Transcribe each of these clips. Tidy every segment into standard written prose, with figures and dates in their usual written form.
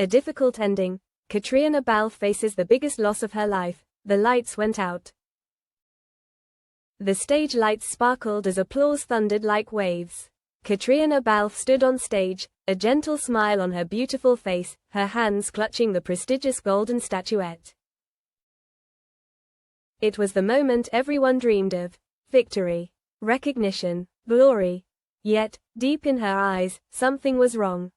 A difficult ending. Caitríona Balfe faces the biggest loss of her life. The lights went out. The stage lights sparkled as applause thundered like waves. Caitríona Balfe stood on stage, a gentle smile on her beautiful face, her hands clutching the prestigious golden statuette. It was the moment everyone dreamed of. Victory. Recognition. Glory. Yet, deep in her eyes, something was wrong.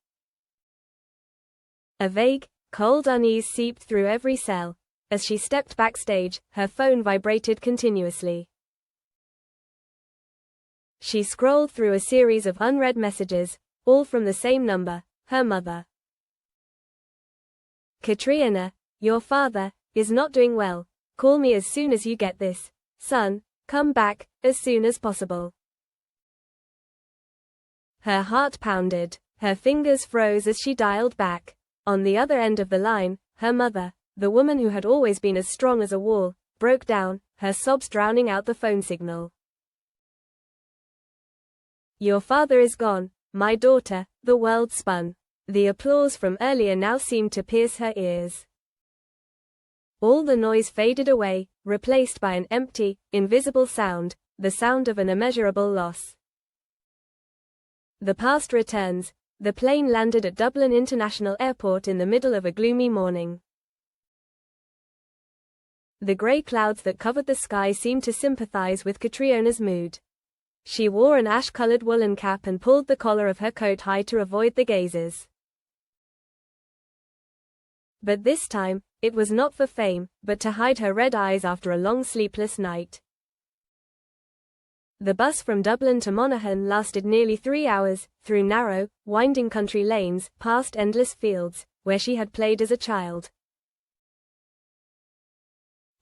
A vague, cold unease seeped through every cell. As she stepped backstage, her phone vibrated continuously. She scrolled through a series of unread messages, all from the same number, her mother. Caitríona, your father is not doing well. Call me as soon as you get this. Son, come back as soon as possible. Her heart pounded. Her fingers froze as she dialed back. On the other end of the line, her mother, the woman who had always been as strong as a wall, broke down, her sobs drowning out the phone signal. Your father is gone, my daughter. The world spun. The applause from earlier now seemed to pierce her ears. All the noise faded away, replaced by an empty, invisible sound, the sound of an immeasurable loss. The past returns. The plane landed at Dublin International Airport in the middle of a gloomy morning. The grey clouds that covered the sky seemed to sympathize with Caitríona's mood. She wore an ash-colored woolen cap and pulled the collar of her coat high to avoid the gazes. But this time, it was not for fame, but to hide her red eyes after a long sleepless night. The bus from Dublin to Monaghan lasted nearly 3 hours, through narrow, winding country lanes, past endless fields, where she had played as a child.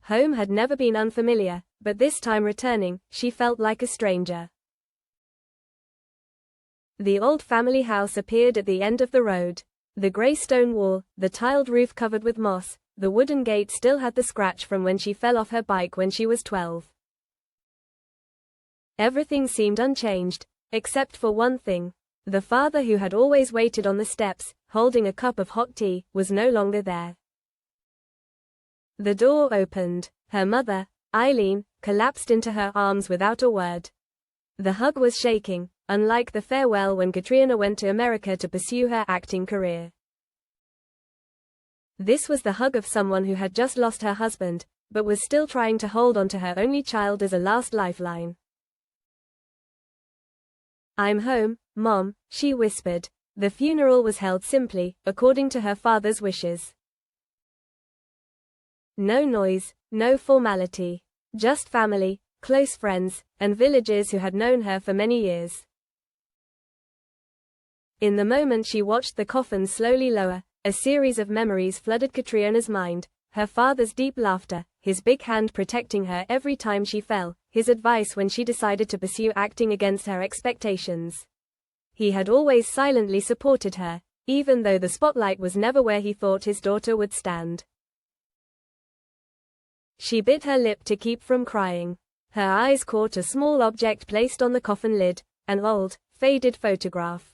Home had never been unfamiliar, but this time returning, she felt like a stranger. The old family house appeared at the end of the road. The grey stone wall, the tiled roof covered with moss, the wooden gate still had the scratch from when she fell off her bike when she was 12. Everything seemed unchanged, except for one thing. The father who had always waited on the steps, holding a cup of hot tea, was no longer there. The door opened. Her mother, Eileen, collapsed into her arms without a word. The hug was shaking, unlike the farewell when Caitríona went to America to pursue her acting career. This was the hug of someone who had just lost her husband, but was still trying to hold on to her only child as a last lifeline. I'm home, Mom, she whispered. The funeral was held simply, according to her father's wishes. No noise, no formality. Just family, close friends, and villagers who had known her for many years. In the moment she watched the coffin slowly lower, a series of memories flooded Caitríona's mind. Her father's deep laughter, his big hand protecting her every time she fell, his advice when she decided to pursue acting against her expectations. He had always silently supported her, even though the spotlight was never where he thought his daughter would stand. She bit her lip to keep from crying. Her eyes caught a small object placed on the coffin lid, an old, faded photograph.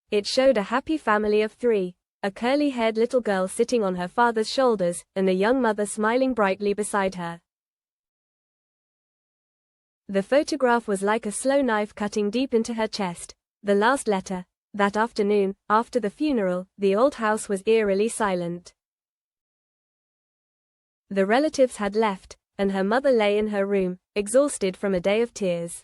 It showed a happy family of 3. A curly-haired little girl sitting on her father's shoulders, and a young mother smiling brightly beside her. The photograph was like a slow knife cutting deep into her chest. The last letter. That afternoon, after the funeral, the old house was eerily silent. The relatives had left, and her mother lay in her room, exhausted from a day of tears.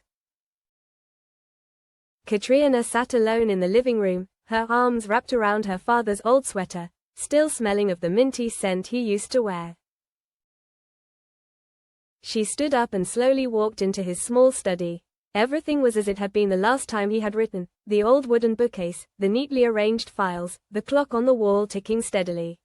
Caitríona sat alone in the living room, her arms wrapped around her father's old sweater, still smelling of the minty scent he used to wear. She stood up and slowly walked into his small study. Everything was as it had been the last time he had written, the old wooden bookcase, the neatly arranged files, the clock on the wall ticking steadily.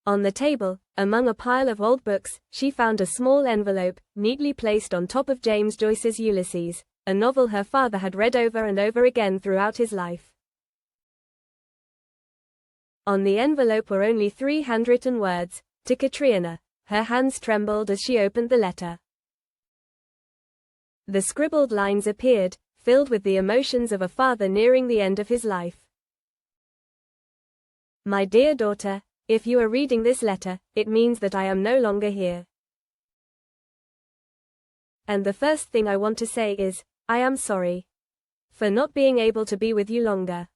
On the table, among a pile of old books, she found a small envelope, neatly placed on top of James Joyce's Ulysses, a novel her father had read over and over again throughout his life. On the envelope were only 3 handwritten words, to Caitríona. Her hands trembled as she opened the letter. The scribbled lines appeared, filled with the emotions of a father nearing the end of his life. My dear daughter, if you are reading this letter, it means that I am no longer here. And the first thing I want to say is, I am sorry. For not being able to be with you longer.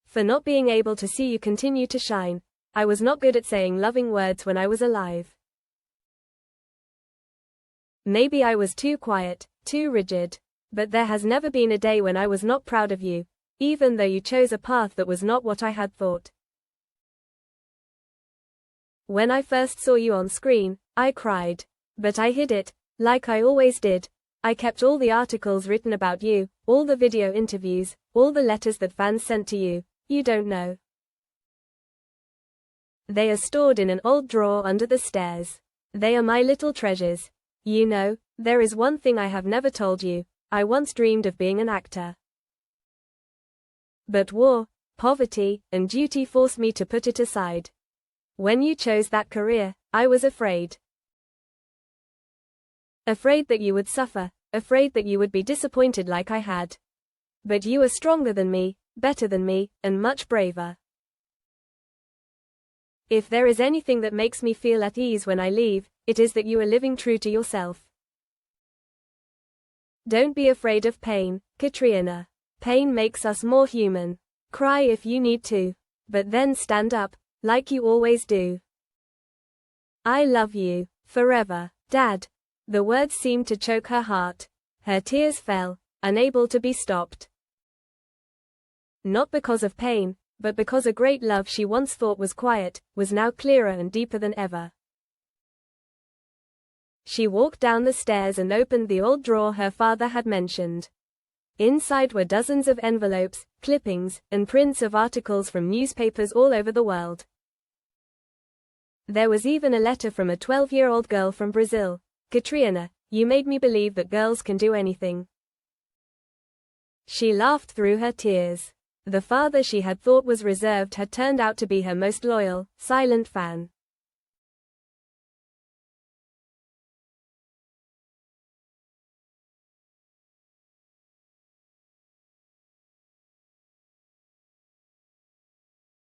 For not being able to see you continue to shine. I was not good at saying loving words when I was alive. Maybe I was too quiet, too rigid. But there has never been a day when I was not proud of you, even though you chose a path that was not what I had thought. When I first saw you on screen, I cried. But I hid it, like I always did. I kept all the articles written about you, all the video interviews, all the letters that fans sent to you. You don't know. They are stored in an old drawer under the stairs. They are my little treasures. You know, there is one thing I have never told you. I once dreamed of being an actor. But war, poverty, and duty forced me to put it aside. When you chose that career, I was afraid. Afraid that you would suffer, afraid that you would be disappointed like I had. But you are stronger than me, better than me, and much braver. If there is anything that makes me feel at ease when I leave, it is that you are living true to yourself. Don't be afraid of pain, Caitríona. Pain makes us more human. Cry if you need to. But then stand up, like you always do. I love you, forever, Dad. The words seemed to choke her heart. Her tears fell, unable to be stopped. Not because of pain, but because a great love she once thought was quiet, was now clearer and deeper than ever. She walked down the stairs and opened the old drawer her father had mentioned. Inside were dozens of envelopes, clippings, and prints of articles from newspapers all over the world. There was even a letter from a 12-year-old girl from Brazil. Caitríona, you made me believe that girls can do anything. She laughed through her tears. The father she had thought was reserved had turned out to be her most loyal, silent fan.